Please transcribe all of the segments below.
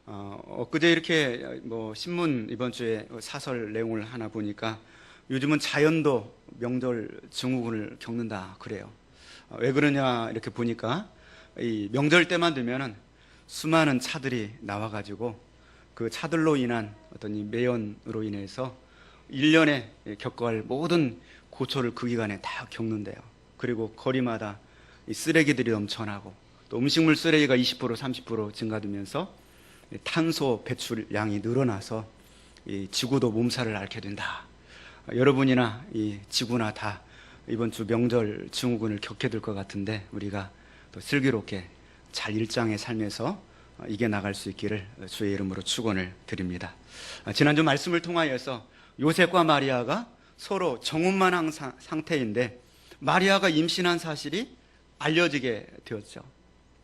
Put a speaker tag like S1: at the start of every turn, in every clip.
S1: 엊그제 이렇게 뭐 신문 이번 주에 사설 내용을 하나 보니까 요즘은 자연도 명절 증후군을 겪는다 그래요. 왜 그러냐 이렇게 보니까 이 명절 때만 되면은 수많은 차들이 나와가지고 그 차들로 인한 어떤 이 매연으로 인해서 1년에 겪어야 할 모든 고초를 그 기간에 다 겪는데요. 그리고 거리마다 이 쓰레기들이 넘쳐나고 또 음식물 쓰레기가 20% 30% 증가되면서 탄소 배출량이 늘어나서 이 지구도 몸살을 앓게 된다. 여러분이나 이 지구나 다 이번 주 명절 증후군을 겪게 될 것 같은데 우리가 또 슬기롭게 잘 일장의 삶에서 이겨나갈 수 있기를 주의 이름으로 축원을 드립니다. 지난주 말씀을 통하여서 요셉과 마리아가 서로 정혼만한 상태인데 마리아가 임신한 사실이 알려지게 되었죠.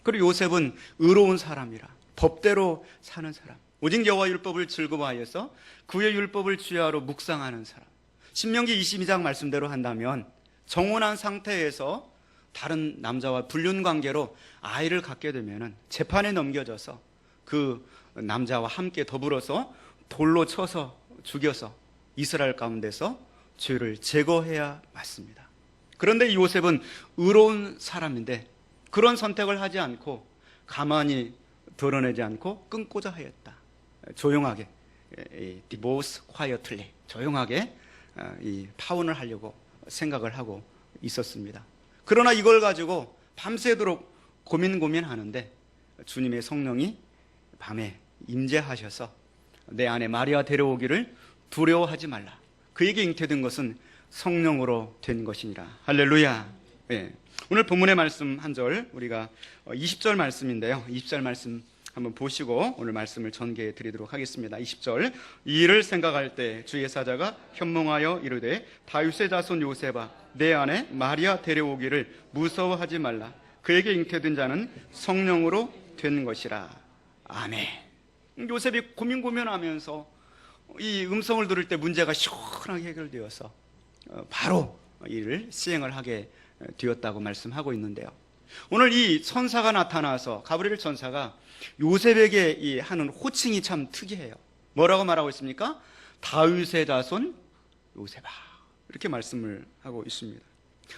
S1: 그리고 요셉은 의로운 사람이라 법대로 사는 사람, 오직 여호와 율법을 즐거워하여서 그의 율법을 주야로 묵상하는 사람. 신명기 22장 말씀대로 한다면 정혼한 상태에서 다른 남자와 불륜 관계로 아이를 갖게 되면 재판에 넘겨져서 그 남자와 함께 더불어서 돌로 쳐서 죽여서 이스라엘 가운데서 죄를 제거해야 맞습니다. 그런데 이 요셉은 의로운 사람인데 그런 선택을 하지 않고 가만히 드러내지 않고 끊고자 하였다. 조용하게 divorce quietly, 조용하게 이 파혼을 하려고 생각을 하고 있었습니다. 그러나 이걸 가지고 밤새도록 고민하는데 주님의 성령이 밤에 임재하셔서 내 안에 마리아 데려오기를 두려워하지 말라. 그에게 잉태된 것은 성령으로 된 것이니라. 할렐루야. 네. 오늘 본문의 말씀 한 절 우리가 20절 말씀인데요. 20절 말씀 한번 보시고 오늘 말씀을 전개해 드리도록 하겠습니다. 20절. 이 일을 생각할 때 주의 사자가 현몽하여 이르되 다윗의 자손 요셉아 내 안에 마리아 데려오기를 무서워하지 말라. 그에게 잉태된 자는 성령으로 된 것이라. 아멘. 요셉이 고민하면서 이 음성을 들을 때 문제가 시원하게 해결되어서 바로 이 일을 시행을 하게 되었다고 말씀하고 있는데요. 오늘 이 천사가 나타나서 가브리엘 천사가 요셉에게 하는 호칭이 참 특이해요. 뭐라고 말하고 있습니까? 다윗의 자손 요셉아, 이렇게 말씀을 하고 있습니다.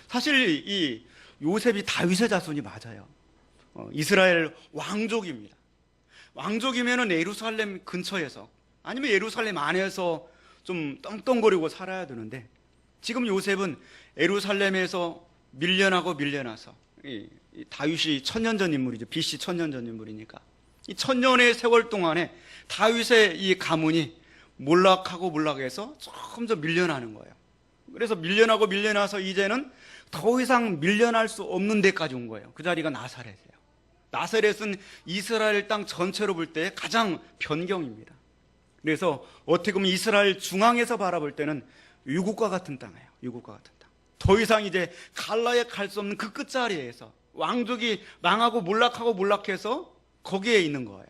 S1: 사실 이 요셉이 다윗의 자손이 맞아요. 이스라엘 왕족입니다. 왕족이면은 예루살렘 근처에서 아니면 예루살렘 안에서 좀 떵떵거리고 살아야 되는데 지금 요셉은 예루살렘에서 밀려나서 이 다윗이 천년 전 인물이죠. BC 천년 전 인물이니까 이 천년의 세월 동안에 다윗의 이 가문이 몰락해서 점점 밀려나는 거예요. 그래서 밀려나서 이제는 더 이상 밀려날 수 없는 데까지 온 거예요. 그 자리가 나사렛이에요. 나사렛은 이스라엘 땅 전체로 볼 때 가장 변경입니다. 그래서 어떻게 보면 이스라엘 중앙에서 바라볼 때는 유국과 같은 땅이에요. 유국과 같은 땅. 더 이상 이제 갈라에 갈 수 없는 그 끝자리에서 왕족이 망하고 몰락해서 거기에 있는 거예요.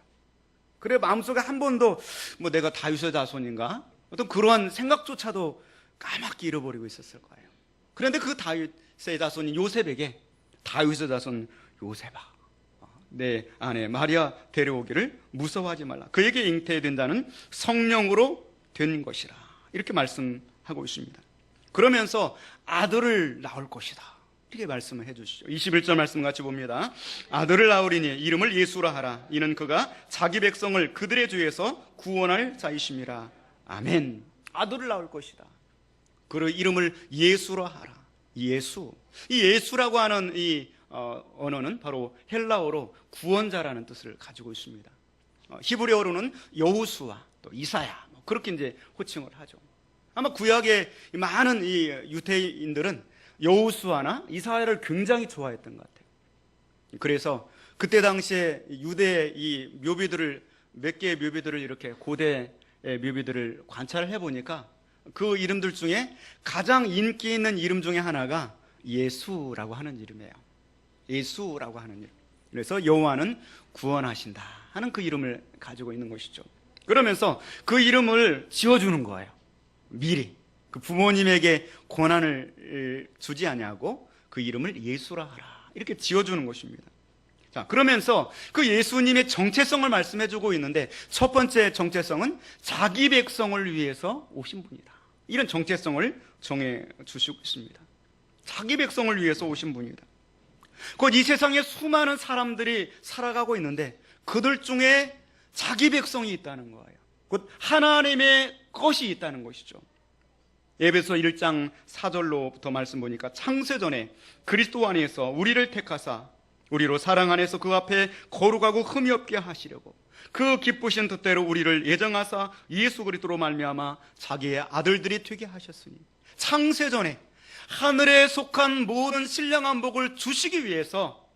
S1: 그래 마음속에 한 번도 뭐 내가 다윗의 자손인가 어떤 그러한 생각조차도 까맣게 잃어버리고 있었을 거예요. 그런데 그 다윗의 자손인 요셉에게 다윗의 자손 요셉아 내 안에 마리아 데려오기를 무서워하지 말라. 그에게 잉태된 자는 성령으로 된 것이라. 이렇게 말씀하고 있습니다. 그러면서 아들을 낳을 것이다. 이렇게 말씀을 해주시죠. 21절 말씀 같이 봅니다. 아들을 낳으리니 이름을 예수라 하라. 이는 그가 자기 백성을 그들의 죄에서 구원할 자이심이라. 아멘. 아들을 낳을 것이다. 그 이름을 예수라 하라. 예수. 이 예수라고 하는 이 언어는 바로 헬라어로 구원자라는 뜻을 가지고 있습니다. 히브리어로는 여호수아 또 이사야 그렇게 이제 호칭을 하죠. 아마 구약의 많은 이 유대인들은 여호수아나 이사야를 굉장히 좋아했던 것 같아요. 그래서 그때 당시에 유대의 이 묘비들을 몇 개의 묘비들을 이렇게 고대의 묘비들을 관찰을 해보니까 그 이름들 중에 가장 인기 있는 이름 중에 하나가 예수라고 하는 이름이에요. 예수라고 하는 이름. 그래서 여호와는 구원하신다 하는 그 이름을 가지고 있는 것이죠. 그러면서 그 이름을 지어주는 거예요. 미리 그 부모님에게 권한을 주지 아니하고 그 이름을 예수라 하라 이렇게 지어주는 것입니다. 자, 그러면서 그 예수님의 정체성을 말씀해 주고 있는데, 첫 번째 정체성은 자기 백성을 위해서 오신 분이다. 이런 정체성을 정해 주시고 있습니다. 자기 백성을 위해서 오신 분이다. 곧 이 세상에 수많은 사람들이 살아가고 있는데 그들 중에 자기 백성이 있다는 거예요. 곧 하나님의 것이 있다는 것이죠. 에베소 1장 4절로부터 말씀 보니까, 창세전에 그리스도 안에서 우리를 택하사 우리로 사랑 안에서 그 앞에 거룩하고 흠이 없게 하시려고 그 기쁘신 뜻대로 우리를 예정하사 예수 그리스도로 말미암아 자기의 아들들이 되게 하셨으니, 창세전에 하늘에 속한 모든 신령한 복을 주시기 위해서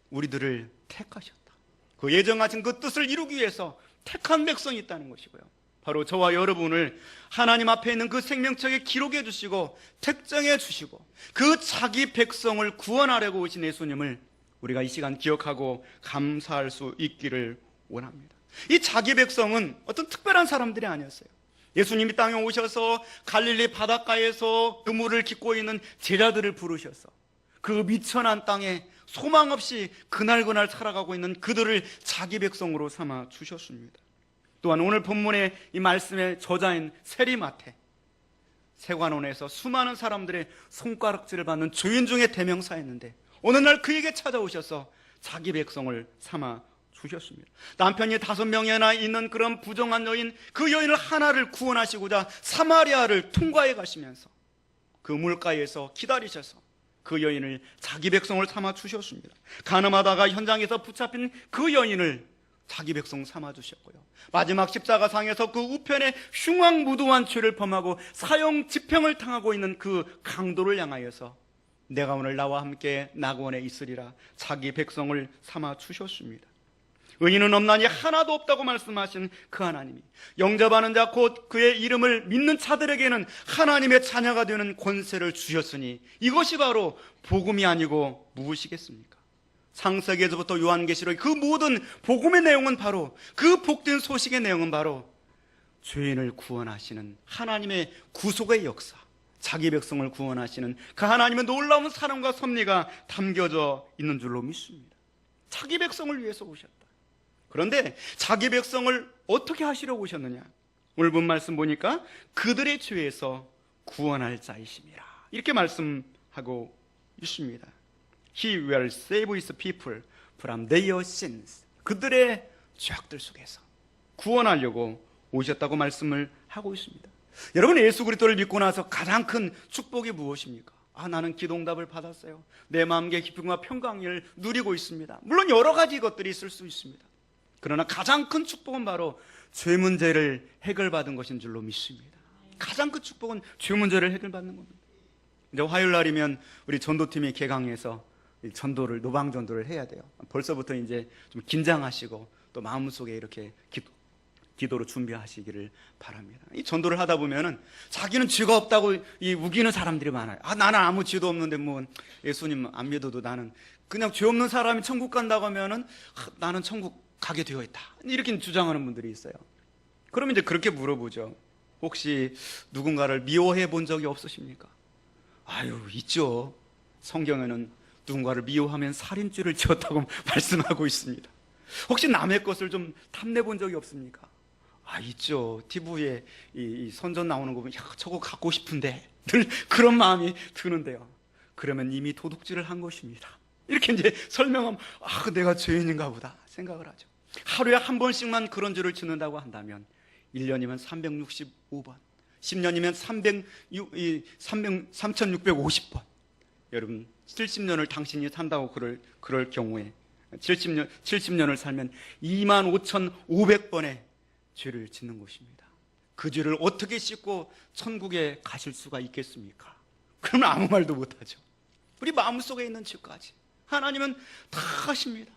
S1: 우리들을 택하셨다. 그 예정하신 그 뜻을 이루기 위해서 택한 백성이 있다는 것이고요. 바로 저와 여러분을 하나님 앞에 있는 그 생명책에 기록해 주시고 특정해 주시고 그 자기 백성을 구원하려고 오신 예수님을 우리가 이 시간 기억하고 감사할 수 있기를 원합니다. 이 자기 백성은 어떤 특별한 사람들이 아니었어요. 예수님이 땅에 오셔서 갈릴리 바닷가에서 그물을 깃고 있는 제자들을 부르셔서 그 미천한 땅에 소망 없이 그날그날 살아가고 있는 그들을 자기 백성으로 삼아 주셨습니다. 또한 오늘 본문의 이 말씀의 저자인 세리마테, 세관원에서 수많은 사람들의 손가락질을 받는 주인 중에 대명사였는데 어느 날 그에게 찾아오셔서 자기 백성을 삼아 주셨습니다. 남편이 5명이나 있는 그런 부정한 여인, 그 여인을 하나를 구원하시고자 사마리아를 통과해 가시면서 그 물가에서 기다리셔서 그 여인을 자기 백성을 삼아 주셨습니다. 가늠하다가 현장에서 붙잡힌 그 여인을 자기 백성 삼아 주셨고요. 마지막 십자가상에서 그 우편에 흉악무도한 죄를 범하고 사형 집행을 당하고 있는 그 강도를 향하여서 내가 오늘 나와 함께 낙원에 있으리라 자기 백성을 삼아 주셨습니다. 의인은 없나니 하나도 없다고 말씀하신 그 하나님이 영접하는 자 곧 그의 이름을 믿는 자들에게는 하나님의 자녀가 되는 권세를 주셨으니 이것이 바로 복음이 아니고 무엇이겠습니까? 창세기에서부터 요한계시록 그 모든 복음의 내용은 바로, 그 복된 소식의 내용은 바로 죄인을 구원하시는 하나님의 구속의 역사, 자기 백성을 구원하시는 그 하나님의 놀라운 사랑과 섭리가 담겨져 있는 줄로 믿습니다. 자기 백성을 위해서 오셨다. 그런데 자기 백성을 어떻게 하시려고 오셨느냐? 오늘 본 말씀 보니까 그들의 죄에서 구원할 자이심이라 이렇게 말씀하고 있습니다. He will save his people from their sins. 그들의 죄악들 속에서 구원하려고 오셨다고 말씀을 하고 있습니다. 여러분, 예수 그리스도를 믿고 나서 가장 큰 축복이 무엇입니까? 나는 기도응답을 받았어요. 내 마음의 기쁨과 평강을 누리고 있습니다. 물론 여러 가지 것들이 있을 수 있습니다. 그러나 가장 큰 축복은 바로 죄 문제를 해결받은 것인 줄로 믿습니다. 가장 큰 축복은 죄 문제를 해결받는 겁니다. 이제 화요일 날이면 우리 전도팀이 개강해서 전도를, 노방 전도를 해야 돼요. 벌써부터 이제 좀 긴장하시고 또 마음속에 이렇게 기도로 준비하시기를 바랍니다. 이 전도를 하다 보면은 자기는 죄가 없다고 우기는 사람들이 많아요. 나는 아무 죄도 없는데 뭐 예수님 안 믿어도 나는 그냥 죄 없는 사람이 천국 간다고 하면은 나는 천국 가게 되어 있다, 이렇게 주장하는 분들이 있어요. 그러면 이제 그렇게 물어보죠. 혹시 누군가를 미워해 본 적이 없으십니까? 있죠. 성경에는 누군가를 미워하면 살인죄를 지었다고 말씀하고 있습니다. 혹시 남의 것을 좀 탐내 본 적이 없습니까? 있죠. TV에 이 선전 나오는 거 보면 저거 갖고 싶은데 늘 그런 마음이 드는데요. 그러면 이미 도둑질을 한 것입니다. 이렇게 이제 설명하면 내가 죄인인가 보다 생각을 하죠. 하루에 한 번씩만 그런 죄를 짓는다고 한다면 1년이면 365번, 10년이면 3650번. 여러분, 70년을 당신이 산다고 그럴 경우에 70년을 살면 25,500번의 죄를 짓는 것입니다. 그 죄를 어떻게 씻고 천국에 가실 수가 있겠습니까? 그러면 아무 말도 못하죠. 우리 마음속에 있는 죄까지 하나님은 다 아십니다.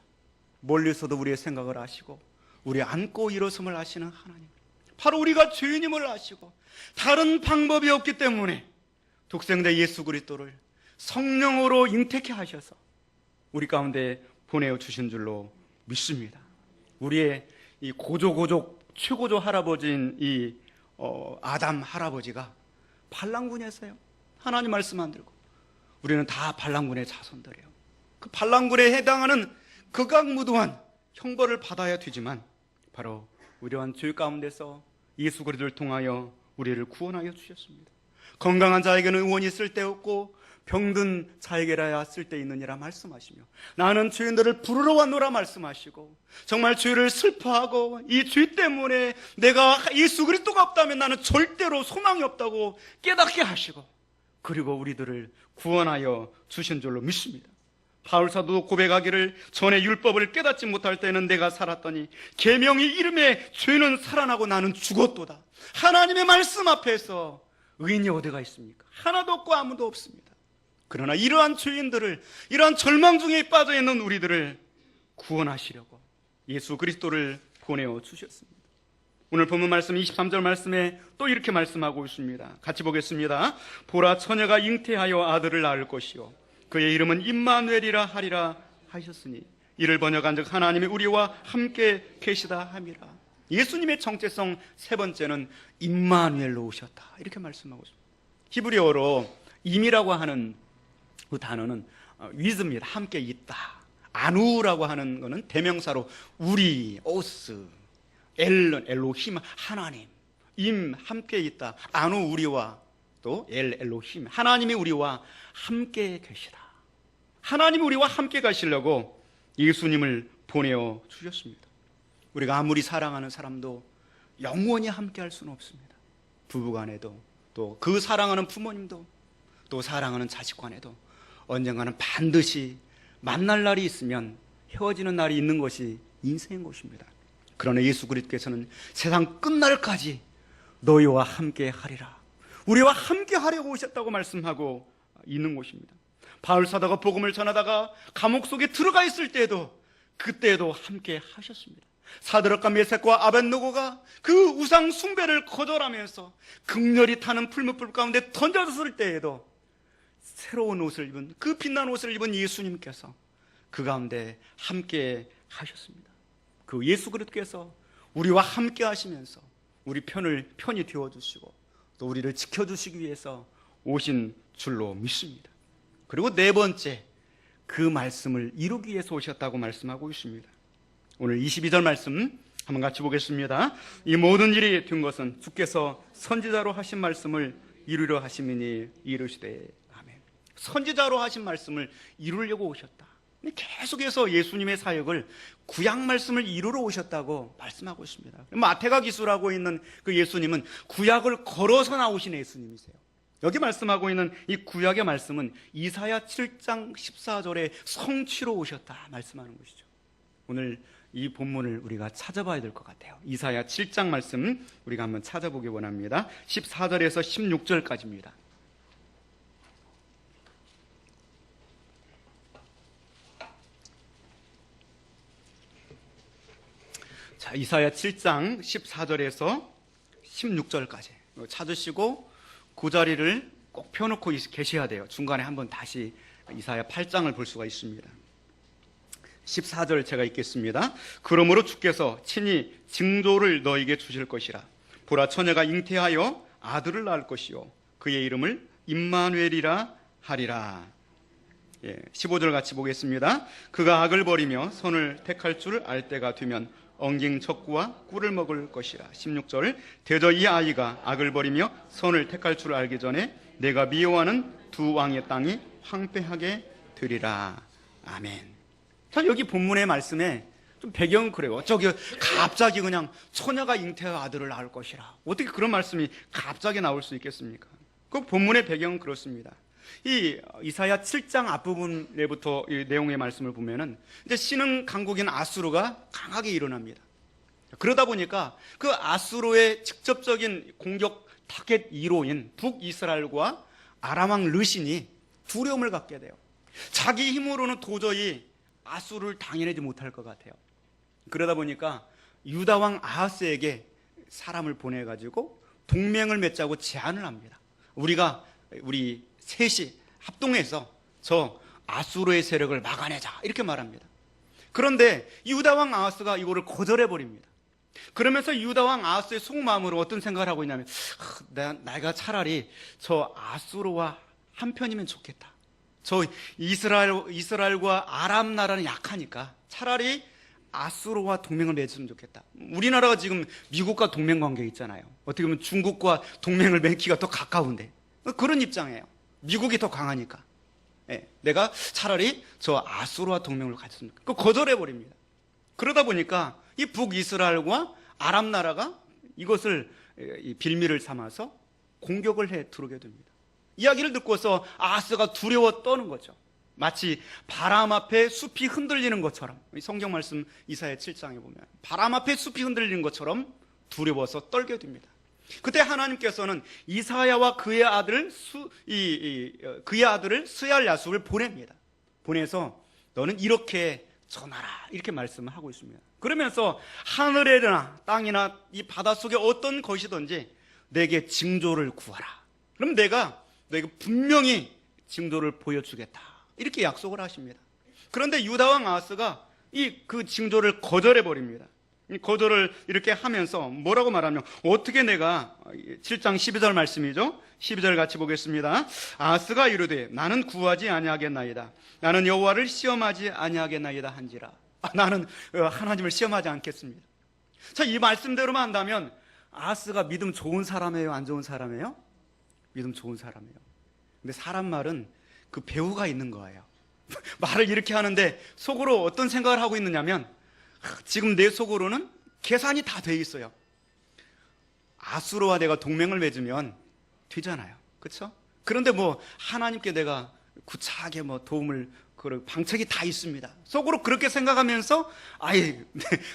S1: 멀리서도 우리의 생각을 아시고 우리 안고 일어섬을 아시는 하나님, 바로 우리가 죄인임을 아시고 다른 방법이 없기 때문에 독생자 예수 그리스도를 성령으로 잉태케 하셔서 우리 가운데 보내주신 줄로 믿습니다. 우리의 이 고조고족 최고조 할아버지인 이 아담 할아버지가 반란군이었어요. 하나님 말씀 안 들고. 우리는 다 반란군의 자손들이에요. 그 반란군에 해당하는 극악무도한 형벌을 받아야 되지만 바로 우려한 죄 가운데서 예수 그리스도를 통하여 우리를 구원하여 주셨습니다. 건강한 자에게는 의원이 쓸데없고 병든 자에게라야 쓸데있느니라 말씀하시며, 나는 죄인들을 부르러 왔노라 말씀하시고, 정말 죄를 슬퍼하고 이 죄 때문에 내가 예수 그리스도가 없다면 나는 절대로 소망이 없다고 깨닫게 하시고, 그리고 우리들을 구원하여 주신 줄로 믿습니다. 바울 사도도 고백하기를, 전에 율법을 깨닫지 못할 때는 내가 살았더니 계명의 이름에 죄는 살아나고 나는 죽었도다. 하나님의 말씀 앞에서 의인이 어디가 있습니까? 하나도 없고 아무도 없습니다. 그러나 이러한 죄인들을, 이러한 절망 중에 빠져 있는 우리들을 구원하시려고 예수 그리스도를 보내어 주셨습니다. 오늘 본문 말씀 23절 말씀에 또 이렇게 말씀하고 있습니다. 같이 보겠습니다. 보라, 처녀가 잉태하여 아들을 낳을 것이요 그의 이름은 임마누엘이라 하리라 하셨으니, 이를 번역한즉 하나님이 우리와 함께 계시다 함이라. 예수님의 정체성 세 번째는 임마누엘로 오셨다, 이렇게 말씀하고 있습니다. 히브리어로 임이라고 하는 그 단어는 with입니다. 함께 있다. 아누라고 하는 것은 대명사로 우리, 오스, 엘로힘, 하나님, 임, 함께 있다. 아누, 우리와, 또 엘로힘, 하나님이 우리와 함께 계시다. 하나님이 우리와 함께 가시려고 예수님을 보내어 주셨습니다. 우리가 아무리 사랑하는 사람도 영원히 함께 할 수는 없습니다. 부부간에도, 또 그 사랑하는 부모님도, 또 사랑하는 자식간에도 언젠가는 반드시 만날 날이 있으면 헤어지는 날이 있는 것이 인생인 것입니다. 그러나 예수 그리스도께서는 세상 끝날까지 너희와 함께 하리라, 우리와 함께 하려고 오셨다고 말씀하고 있는 것입니다. 바울 사도가 복음을 전하다가 감옥 속에 들어가 있을 때에도, 그때에도 함께 하셨습니다. 사드락과 메섹과 아벳느고가 그 우상 숭배를 거절하면서 극렬히 타는 풀무불 가운데 던져졌을 때에도 새로운 옷을 입은, 그 빛난 옷을 입은 예수님께서 그 가운데 함께 하셨습니다. 그 예수 그리스도께서 우리와 함께 하시면서 우리 편이 되어주시고 또 우리를 지켜주시기 위해서 오신 줄로 믿습니다. 그리고 네 번째, 그 말씀을 이루기 위해서 오셨다고 말씀하고 있습니다. 오늘 22절 말씀 한번 같이 보겠습니다. 이 모든 일이 된 것은 주께서 선지자로 하신 말씀을 이루려 하심이니 이르시되. 아멘. 선지자로 하신 말씀을 이루려고 오셨다. 계속해서 예수님의 사역을 구약 말씀을 이루러 오셨다고 말씀하고 있습니다. 마태가 기술하고 있는 그 예수님은 구약을 걸어서 나오신 예수님이세요. 여기 말씀하고 있는 이 구약의 말씀은 이사야 7장 14절에 성취로 오셨다 말씀하는 것이죠. 오늘 이 본문을 우리가 찾아봐야 될 것 같아요. 이사야 7장 말씀 우리가 한번 찾아보기 원합니다. 14절에서 16절까지입니다. 자, 이사야 7장 14절에서 16절까지 찾으시고 그 자리를 꼭 펴놓고 계셔야 돼요. 중간에 한번 다시 이사야 8장을 볼 수가 있습니다. 14절 제가 읽겠습니다. 그러므로 주께서 친히 징조를 너에게 주실 것이라. 보라, 처녀가 잉태하여 아들을 낳을 것이요 그의 이름을 임마누엘이라 하리라. 15절 같이 보겠습니다. 그가 악을 버리며 선을 택할 줄 알 때가 되면 엉긴 척구와 꿀을 먹을 것이라. 16절 대저 이 아이가 악을 버리며 선을 택할 줄 알기 전에 내가 미워하는 두 왕의 땅이 황폐하게 되리라. 아멘. 자, 여기 본문의 말씀에 좀 배경은 그래요. 저기 갑자기 그냥 처녀가 잉태하여 아들을 낳을 것이라. 어떻게 그런 말씀이 갑자기 나올 수 있겠습니까? 그 본문의 배경은 그렇습니다. 이 이사야 7장 앞부분에부터 이 내용의 말씀을 보면은 이제 신흥 강국인 아수르가 강하게 일어납니다. 그러다 보니까 그 아수르의 직접적인 공격 타겟 1호인 북이스라엘과 아람왕 르신이 두려움을 갖게 돼요. 자기 힘으로는 도저히 아수르를 당해내지 못할 것 같아요. 그러다 보니까 유다왕 아하스에게 사람을 보내가지고 동맹을 맺자고 제안을 합니다. 우리 셋이 합동해서 저 아수르의 세력을 막아내자, 이렇게 말합니다. 그런데 유다왕 아하스가 이거를 거절해버립니다. 그러면서 유다왕 아하스의 속마음으로 어떤 생각을 하고 있냐면, 내가 차라리 저 아수르와 한편이면 좋겠다. 저 이스라엘과 아람 나라는 약하니까 차라리 아수르와 동맹을 맺으면 좋겠다. 우리나라가 지금 미국과 동맹 관계에 있잖아요. 어떻게 보면 중국과 동맹을 맺기가 더 가까운데 그런 입장이에요. 미국이 더 강하니까. 예, 내가 차라리 저 아수르와 동맹을 가졌으면 좋겠다. 거절해버립니다. 그러다 보니까 이 북이스라엘과 아람 나라가 이것을 이 빌미를 삼아서 공격을 해 들어오게 됩니다. 이야기를 듣고서 아하스가 두려워 떠는 거죠. 마치 바람 앞에 숲이 흔들리는 것처럼, 성경 말씀 이사야 7장에 보면 바람 앞에 숲이 흔들리는 것처럼 두려워서 떨게 됩니다. 그때 하나님께서는 이사야와 그의 아들을 스얄 야숲을 보냅니다. 보내서 너는 이렇게 전하라 이렇게 말씀을 하고 있습니다. 그러면서 하늘에나 땅이나 이 바닷속에 어떤 것이든지 내게 징조를 구하라. 그럼 내가 너에게 분명히 징조를 보여주겠다 이렇게 약속을 하십니다. 그런데 유다 왕 아하스가 그 징조를 거절해 버립니다. 거절을 이렇게 하면서 뭐라고 말하면 어떻게 내가 7장 12절 말씀이죠. 12절 같이 보겠습니다. 아하스가 이르되 나는 구하지 아니하겠나이다. 나는 여호와를 시험하지 아니하겠나이다 한지라. 나는 하나님을 시험하지 않겠습니다. 자, 이 말씀대로만 한다면 아하스가 믿음 좋은 사람이에요, 안 좋은 사람이에요? 믿음 좋은 사람이에요. 근데 사람 말은 그 배후가 있는 거예요. 말을 이렇게 하는데 속으로 어떤 생각을 하고 있느냐면 지금 내 속으로는 계산이 다 돼 있어요. 아수르와 내가 동맹을 맺으면 되잖아요. 그렇죠? 그런데 뭐 하나님께 내가 구차하게 뭐 도움을 방책이 다 있습니다. 속으로 그렇게 생각하면서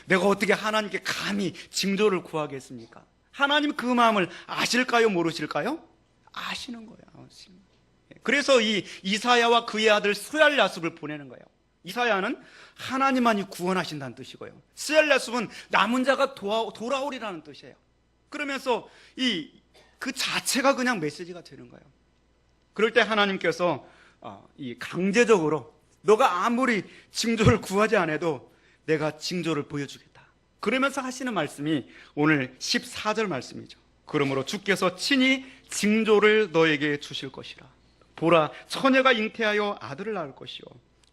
S1: 내가 어떻게 하나님께 감히 징조를 구하겠습니까? 하나님 그 마음을 아실까요? 모르실까요? 아시는 거예요. 그래서 이 이사야와 그의 아들 스얄 야숲을 보내는 거예요. 이사야는 하나님만이 구원하신다는 뜻이고요. 스얄 야숲은 남은 자가 돌아오리라는 뜻이에요. 그러면서 그 자체가 그냥 메시지가 되는 거예요. 그럴 때 하나님께서 강제적으로 너가 아무리 징조를 구하지 않아도 내가 징조를 보여주겠다. 그러면서 하시는 말씀이 오늘 14절 말씀이죠. 그러므로 주께서 친히 징조를 너에게 주실 것이라. 보라, 처녀가 잉태하여 아들을 낳을 것이요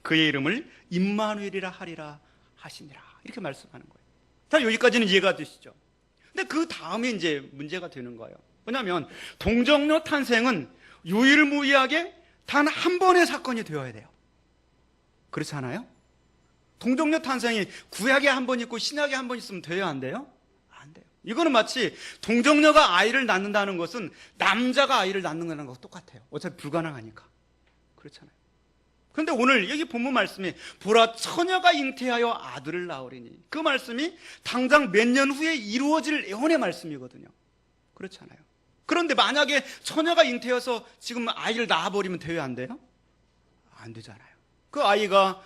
S1: 그의 이름을 임마누엘이라 하리라 하시니라. 이렇게 말씀하는 거예요. 자, 여기까지는 이해가 되시죠? 근데 그 다음에 이제 문제가 되는 거예요. 왜냐하면 동정녀 탄생은 유일무이하게 단 한 번의 사건이 되어야 돼요. 그렇지 않아요? 동정녀 탄생이 구약에 한 번 있고 신약에 한 번 있으면 돼요, 안 돼요? 안 돼요. 이거는 마치 동정녀가 아이를 낳는다는 것은 남자가 아이를 낳는 거랑 똑같아요. 어차피 불가능하니까. 그렇잖아요. 그런데 오늘 여기 본문 말씀이 보라, 처녀가 잉태하여 아들을 낳으리니, 그 말씀이 당장 몇 년 후에 이루어질 예언의 말씀이거든요. 그렇잖아요. 그런데 만약에 처녀가 잉태해서 지금 아이를 낳아버리면 돼요, 안 돼요? 안 되잖아요. 그 아이가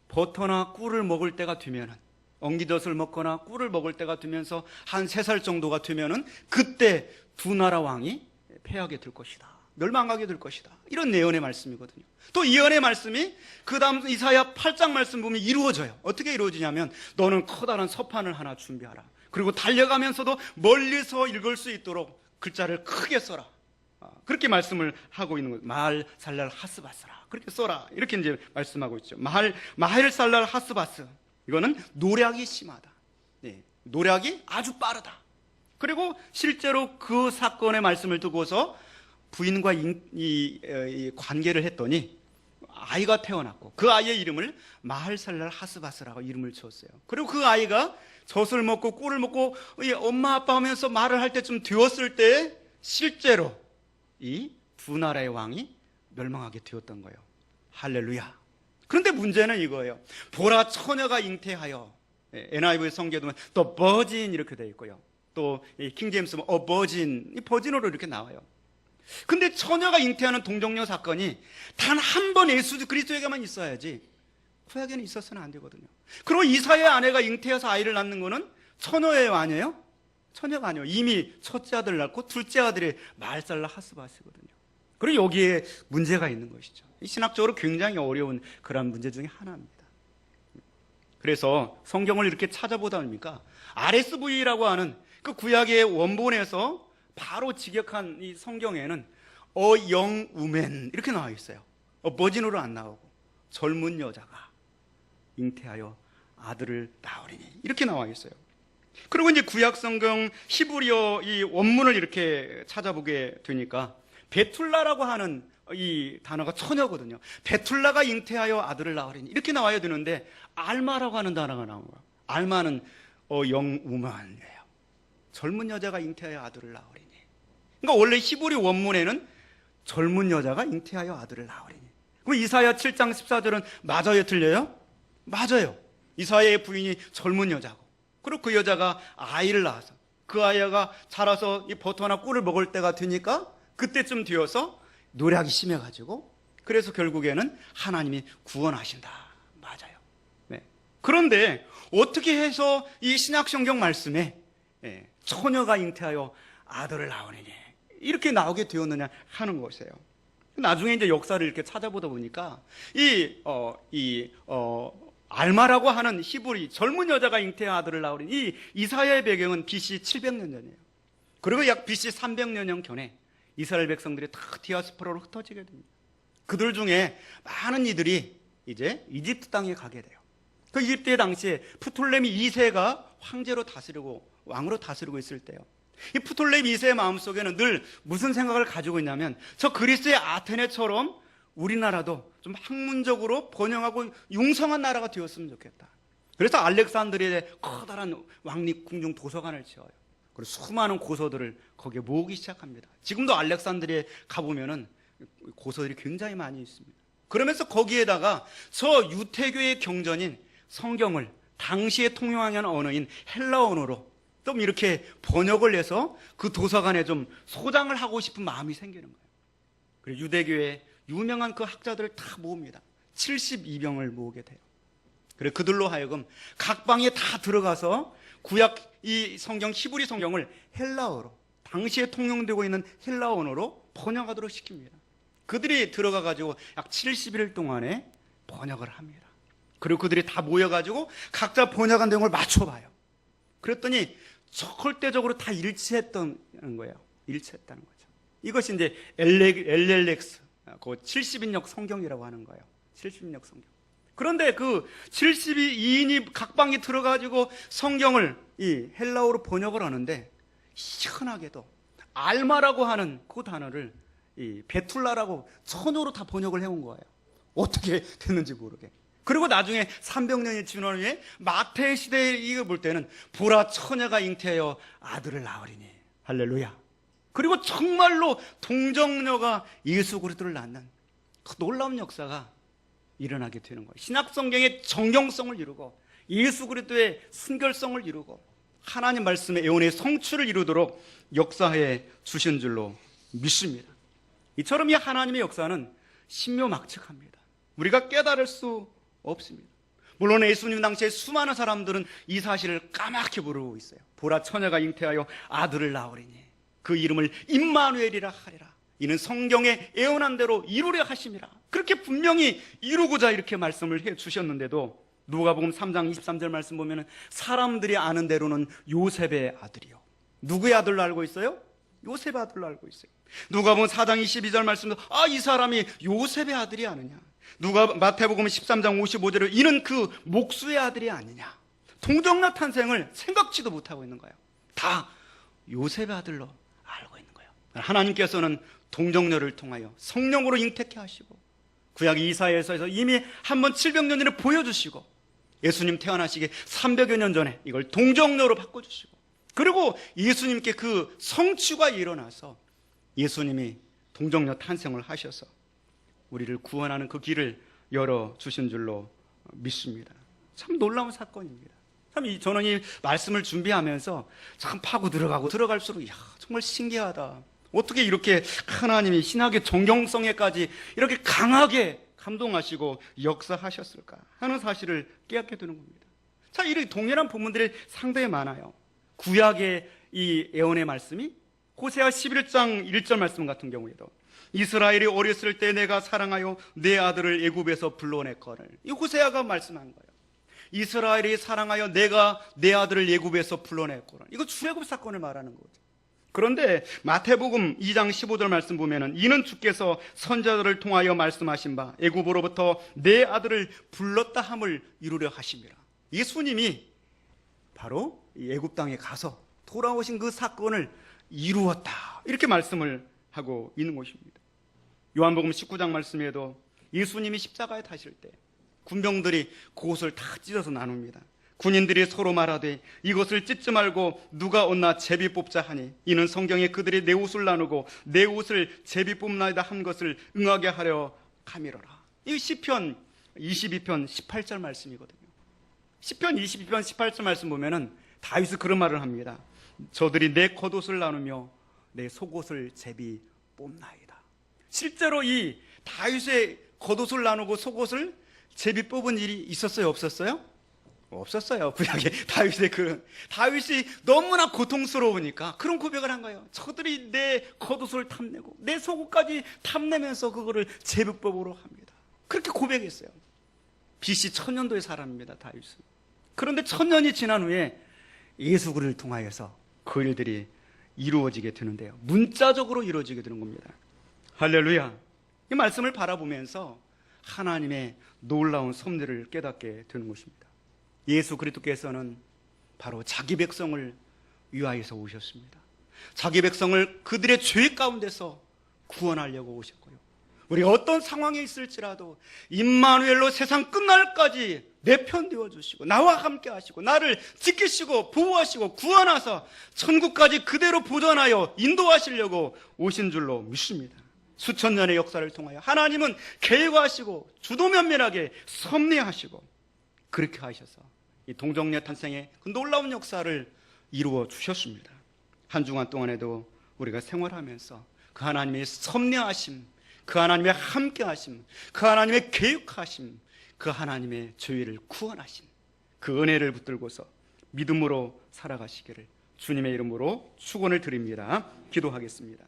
S1: 버터나 꿀을 먹을 때가 되면은, 엉기젖을 먹거나 꿀을 먹을 때가 되면서 한 3살 정도가 되면은 그때 두 나라 왕이 패하게 될 것이다, 멸망하게 될 것이다, 이런 예언의 말씀이거든요. 또 이 예언의 말씀이 그 다음 이사야 8장 말씀 보면 이루어져요. 어떻게 이루어지냐면 너는 커다란 서판을 하나 준비하라. 그리고 달려가면서도 멀리서 읽을 수 있도록 글자를 크게 써라. 그렇게 말씀을 하고 있는 거예요. 마할 살랄 하스바스라. 그렇게 써라. 이렇게 이제 말씀하고 있죠. 마할 살랄 하스바스. 이거는 노략이 심하다. 네, 노략이 아주 빠르다. 그리고 실제로 그 사건의 말씀을 두고서 부인과 이 관계를 했더니 아이가 태어났고 그 아이의 이름을 마할살랄 하스바스라고 이름을 지었어요. 그리고 그 아이가 젖을 먹고 꿀을 먹고 엄마 아빠 하면서 말을 할 때쯤 되었을 때 실제로 이 두 나라의 왕이 멸망하게 되었던 거예요. 할렐루야. 그런데 문제는 이거예요. 보라, 처녀가 잉태하여, NIV 성경에도 또 버진 이렇게 되어 있고요. 또 킹제임스는 버진, 이 버진으로 이렇게 나와요. 근데 처녀가 잉태하는 동정녀 사건이 단 한 번 예수 그리스도에게만 있어야지 구약에는 있어서는 안 되거든요. 그리고 이사야의 아내가 잉태해서 아이를 낳는 거는 처녀예요, 아니에요? 처녀가 아니에요. 이미 첫째 아들을 낳고 둘째 아들이 마할살라 하스바스거든요. 그리고 여기에 문제가 있는 것이죠. 신학적으로 굉장히 어려운 그런 문제 중에 하나입니다. 그래서 성경을 이렇게 찾아보다 보니까 RSV라고 하는 그 구약의 원본에서 바로 직역한 이 성경에는 어영우멘 이렇게 나와 있어요. 버진으로 안 나오고 젊은 여자가 잉태하여 아들을 낳으리니 이렇게 나와 있어요. 그리고 이제 구약 성경 히브리어 이 원문을 이렇게 찾아보게 되니까 베툴라라고 하는 이 단어가 처녀거든요. 베툴라가 잉태하여 아들을 낳으리니 이렇게 나와야 되는데 알마라고 하는 단어가 나온 거예요. 알마는 영우만이에요. 젊은 여자가 잉태하여 아들을 낳으리니. 그러니까 원래 히브리 원문에는 젊은 여자가 잉태하여 아들을 낳으리니. 그럼 이사야 7장 14절은 맞아요, 틀려요? 맞아요. 이사야의 부인이 젊은 여자고, 그리고 그 여자가 아이를 낳아서 그 아이가 자라서 이 버터나 꿀을 먹을 때가 되니까 그때쯤 되어서 노략이 심해가지고, 그래서 결국에는 하나님이 구원하신다. 맞아요. 네. 그런데 어떻게 해서 이 신약성경 말씀에 처녀가 잉태하여 아들을 낳으니 이렇게 나오게 되었느냐 하는 것이에요. 나중에 이제 역사를 이렇게 찾아보다 보니까 알마라고 하는 히브리 젊은 여자가 잉태한 아들을 낳으니 이 이사야의 배경은 BC 700년 전이에요. 그리고 약 BC 300년 전에 이스라엘 백성들이 다 디아스포라로 흩어지게 됩니다. 그들 중에 많은 이들이 이제 이집트 땅에 가게 돼요. 그 이집트의 당시에 프톨레미 2세가 황제로 다스리고 왕으로 다스리고 있을 때요. 이 프톨레미 2세의 마음속에는 늘 무슨 생각을 가지고 있냐면, 저 그리스의 아테네처럼 우리나라도 좀 학문적으로 번영하고 융성한 나라가 되었으면 좋겠다. 그래서 알렉산드리아에 커다란 왕립 궁중 도서관을 지어요. 그리고 수많은 고서들을 거기에 모으기 시작합니다. 지금도 알렉산드리아에 가보면은 고서들이 굉장히 많이 있습니다. 그러면서 거기에다가 저 유태교의 경전인 성경을 당시에 통용하는 언어인 헬라 언어로 좀 이렇게 번역을 해서 그 도서관에 좀 소장을 하고 싶은 마음이 생기는 거예요. 그리고 유대교의 유명한 그 학자들을 다 모읍니다. 72병을 모으게 돼요. 그리고 그들로 하여금 각 방에 다 들어가서 구약 이 성경 히브리 성경을 헬라어로, 당시에 통용되고 있는 헬라 언어로 번역하도록 시킵니다. 그들이 들어가 가지고 약 70일 동안에 번역을 합니다. 그리고 그들이 다 모여 가지고 각자 번역한 내용을 맞춰봐요. 그랬더니 절대적으로 다 일치했다는 거예요. 일치했다는 거죠. 이것이 이제 LLX, 그 70인역 성경이라고 하는 거예요. 70인역 성경. 그런데 그 72인이 각 방에 들어가지고 성경을 이 헬라어로 번역을 하는데, 희한하게도 알마라고 하는 그 단어를 이 베툴라라고 처녀로 다 번역을 해온 거예요. 어떻게 됐는지 모르게. 그리고 나중에 300년이 지난 후에 마태 시대에 이거 볼 때는 보라 처녀가 잉태하여 아들을 낳으리니. 할렐루야. 그리고 정말로 동정녀가 예수 그리스도를 낳는 그 놀라운 역사가 일어나게 되는 거예요. 신약 성경의 정경성을 이루고 예수 그리스도의 순결성을 이루고 하나님 말씀의 애원의 성취를 이루도록 역사해 주신 줄로 믿습니다. 이처럼 이 하나님의 역사는 신묘막측합니다. 우리가 깨달을 수 없습니다. 물론 예수님 당시에 수많은 사람들은 이 사실을 까맣게 모르고 있어요. 보라 처녀가 잉태하여 아들을 낳으리니 그 이름을 임마누엘이라 하리라. 이는 성경의 애원한 대로 이루려 하심이라. 그렇게 분명히 이루고자 이렇게 말씀을 해 주셨는데도 누가복음 3장 23절 말씀 보면은 사람들이 아는 대로는 요셉의 아들이요. 누구의 아들로 알고 있어요? 요셉의 아들로 알고 있어요. 누가복음 4장 22절 말씀도 이 사람이 요셉의 아들이 아니냐. 마태복음 13장 55절에 이는 그 목수의 아들이 아니냐. 동정녀 탄생을 생각지도 못하고 있는 거예요. 다 요셉의 아들로 알고 있는 거예요. 하나님께서는 동정녀를 통하여 성령으로 잉태케 하시고 구약 이사야에서 이미 한번 700년 전에 보여주시고 예수님 태어나시기 300여 년 전에 이걸 동정녀로 바꿔주시고, 그리고 예수님께 그 성취가 일어나서 예수님이 동정녀 탄생을 하셔서 우리를 구원하는 그 길을 열어주신 줄로 믿습니다. 참 놀라운 사건입니다. 참 저는 이 말씀을 준비하면서 참 파고 들어갈수록 정말 신기하다. 어떻게 이렇게 하나님이 신학의 정경성에까지 이렇게 강하게 감동하시고 역사하셨을까 하는 사실을 깨닫게 되는 겁니다. 자, 이런 동일한 본문들이 상당히 많아요. 구약의 이 예언의 말씀이 호세아 11장 1절 말씀 같은 경우에도 이스라엘이 어렸을 때 내가 사랑하여 내 아들을 애굽에서 불러냈거늘. 이 호세아가 말씀한 거예요. 이스라엘이 사랑하여 내가 내 아들을 애굽에서 불러냈거늘. 이거 출애굽 사건을 말하는 거죠. 그런데 마태복음 2장 15절 말씀 보면은 이는 주께서 선자들을 통하여 말씀하신 바 애굽으로부터 내 아들을 불렀다 함을 이루려 하심이라. 예수님이 바로 이 애굽 땅에 가서 돌아오신 그 사건을 이루었다, 이렇게 말씀을 하고 있는 것입니다. 요한복음 19장 말씀에도 예수님이 십자가에 타실 때 군병들이 그것을 다 찢어서 나눕니다. 군인들이 서로 말하되 이것을 찢지 말고 누가 얻나 제비 뽑자 하니 이는 성경에 그들이 내 옷을 나누고 내 옷을 제비 뽑나이다 한 것을 응하게 하려 함이로라. 이 시편 22편 18절 말씀이거든요. 시편 22편 18절 말씀 보면은 다윗이 그런 말을 합니다. 저들이 내 겉옷을 나누며 내 속옷을 제비 뽑나이다. 실제로 이 다윗의 겉옷을 나누고 속옷을 제비 뽑은 일이 있었어요, 없었어요? 없었어요. 구약에 다윗이 너무나 고통스러우니까 그런 고백을 한 거예요. 저들이 내 겉옷을 탐내고 내 속옷까지 탐내면서 그거를 제비법으로 합니다. 그렇게 고백했어요. BC 1000년도의 사람입니다, 다윗은. 그런데 1000년이 지난 후에 예수 그리스도를 통하여서 그 일들이 이루어지게 되는데요. 문자적으로 이루어지게 되는 겁니다. 할렐루야. 이 말씀을 바라보면서 하나님의 놀라운 섭리를 깨닫게 되는 것입니다. 예수 그리스도께서는 바로 자기 백성을 위하여서 오셨습니다. 자기 백성을 그들의 죄 가운데서 구원하려고 오셨고요. 우리가 어떤 상황에 있을지라도 임마누엘로 세상 끝날까지 내 편 되어주시고 나와 함께 하시고 나를 지키시고 보호하시고 구원하사 천국까지 그대로 보존하여 인도하시려고 오신 줄로 믿습니다. 수천 년의 역사를 통하여 하나님은 계획하시고 주도면밀하게 섭리하시고 그렇게 하셔서 이 동정녀 탄생의 그 놀라운 역사를 이루어 주셨습니다. 한 주간 동안에도 우리가 생활하면서 그 하나님의 섭리하심, 그 하나님의 함께하심, 그 하나님의 계획하심, 그 하나님의 저희를 구원하심, 그 은혜를 붙들고서 믿음으로 살아가시기를 주님의 이름으로 축원을 드립니다. 기도하겠습니다.